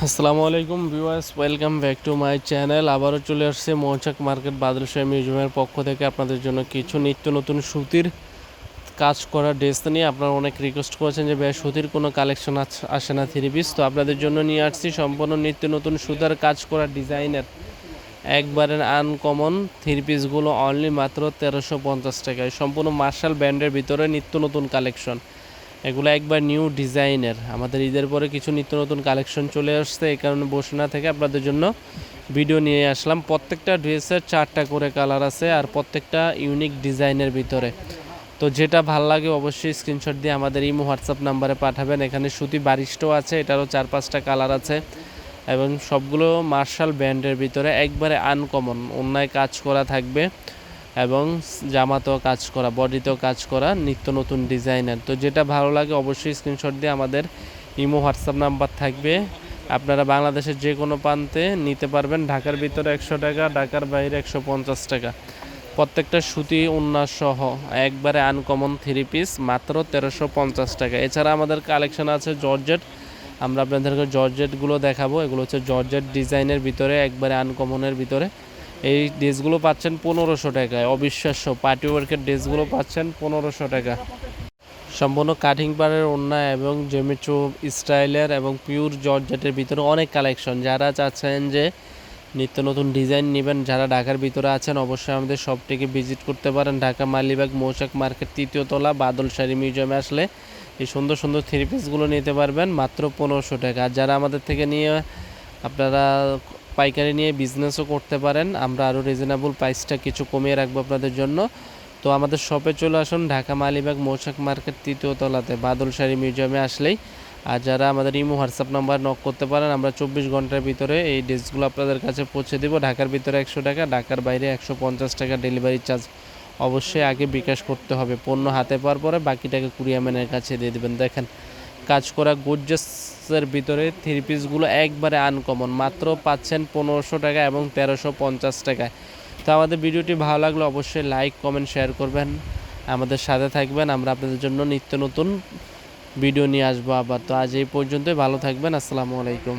আসসালামু আলাইকুম viewers, welcome back to my channel. আবারও চলে আসছে মৌচাক মার্কেট বাদল শাহী মিউজিয়ামের পক্ষ থেকে আপনাদের জন্য কিছু নিত্য নতুন সুতির কাজ করা ড্রেস নিয়ে। আপনারা অনেক রিকোয়েস্ট করেছেন যে ভাই সুতির কোনো কালেকশন আসে না থ্রি পিস, তো আপনাদের জন্য নিয়ে আসছি সম্পূর্ণ নিত্য নতুন সুতার কাজ করা ডিজাইনের একবারে আনকমন থ্রি পিসগুলো অনলি মাত্র 1350 টাকায়। সম্পূর্ণ মার্শাল ব্র্যান্ডের ভিতরে নিত্য নতুন কালেকশন, এগুলো একবার নিউ ডিজাইনের। আমাদের ঈদের পরে কিছু নিত্য নতুন কালেকশন চলে আসছে, এই কারণে বসে না থেকে আপনাদের জন্য ভিডিও নিয়ে আসলাম। প্রত্যেকটা ড্রেসের 4টা করে কালার আছে আর প্রত্যেকটা ইউনিক ডিজাইনের ভিতরে। তো যেটা ভাল লাগে অবশ্যই স্ক্রিনশট দিয়ে আমাদের ইমো হোয়াটসঅ্যাপ নাম্বারে পাঠাবেন। এখানে সুতি বারিশটাও আছে, এটারও 4-5টা কালার আছে এবং সবগুলো মার্শাল ব্র্যান্ডের ভিতরে একবারে আনকমন। অন্যায় কাজ করা থাকবে এবং জামাতেও কাজ করা, বডিতেও কাজ করা নিত্য নতুন ডিজাইনের। তো যেটা ভালো লাগে অবশ্যই স্ক্রিনশট দিয়ে আমাদের ইমো হোয়াটসঅ্যাপ নাম্বার থাকবে। আপনারা বাংলাদেশের যে কোনো প্রান্তে নিতে পারবেন। ঢাকার ভিতরে 100 টাকা, ঢাকার বাইরে 150 টাকা। প্রত্যেকটা সুতি উন্নাস সহ একবারে আনকমন থ্রি পিস মাত্র 1350 টাকা। এছাড়া আমাদের কালেকশন আছে জর্জেট, আমরা আপনাদেরকে জর্জেটগুলো দেখাবো। এগুলো হচ্ছে জর্জেট ডিজাইনের ভিতরে একবারে আনকমনের ভিতরে। এই ড্রেসগুলো পাচ্ছেন 1500 টাকায়। অবিশ্বাস্য, পার্টি ওয়ার্কের ড্রেসগুলো পাচ্ছেন 1500 টাকা। সম্পূর্ণ কাটিং পাড়ের ওড়না এবং জেমিচু স্টাইলের এবং পিওর জর্জেটের ভিতরে অনেক কালেকশন। যারা চাচ্ছেন যে নিত্য নতুন ডিজাইন নেবেন, যারা ঢাকার ভিতরে আছেন অবশ্যই আমাদের শপটিকে ভিজিট করতে পারেন। ঢাকা মালিবাগ মৌচাক মার্কেট 3য় তলা বাদল শাড়ি মিউজিয়ামে আসলে এই সুন্দর সুন্দর থ্রি পিসগুলো নিতে পারবেন মাত্র 1500 টাকা। আর যারা আমাদের থেকে নিয়ে আপনারা পাইকারি নিয়ে বিজনেসও করতে পারেন, আমরা আরও রিজনেবল প্রাইসটা কিছু কমিয়ে রাখবো আপনাদের জন্য। তো আমাদের শপে চলে আসুন, ঢাকা মালিবাগ মৌচাক মার্কেট 3য় তলাতে বাদল শাড়ি মিউজিয়ামে আসলেই। আর যারা আমাদের ইমো হোয়াটসঅ্যাপ নাম্বার নক করতে পারেন, আমরা 24 ঘন্টার ভিতরে এই ড্রেসগুলো আপনাদের কাছে পৌঁছে দেবো। ঢাকার ভিতরে 100 টাকা, ঢাকার বাইরে 150 টাকা ডেলিভারি চার্জ। অবশ্যই আগে বিকাশ করতে হবে, পণ্য হাতে পাওয়ার পরে বাকি টাকা কুরিয়ারম্যানের কাছে দিয়ে দেবেন। দেখেন কাজ করা গোর্জাসের ভিতরে থ্রি পিসগুলো একবারে আনকমন, মাত্র পাচ্ছেন 1500 টাকা এবং 1350 টাকায়। তো আমাদের ভিডিওটি ভালো লাগলে অবশ্যই লাইক কমেন্ট শেয়ার করবেন, আমাদের সাথে থাকবেন। আমরা আপনাদের জন্য নিত্য নতুন ভিডিও নিয়ে আসবো আবার। তো আজ এই পর্যন্তই, ভালো থাকবেন। আসসালামু আলাইকুম।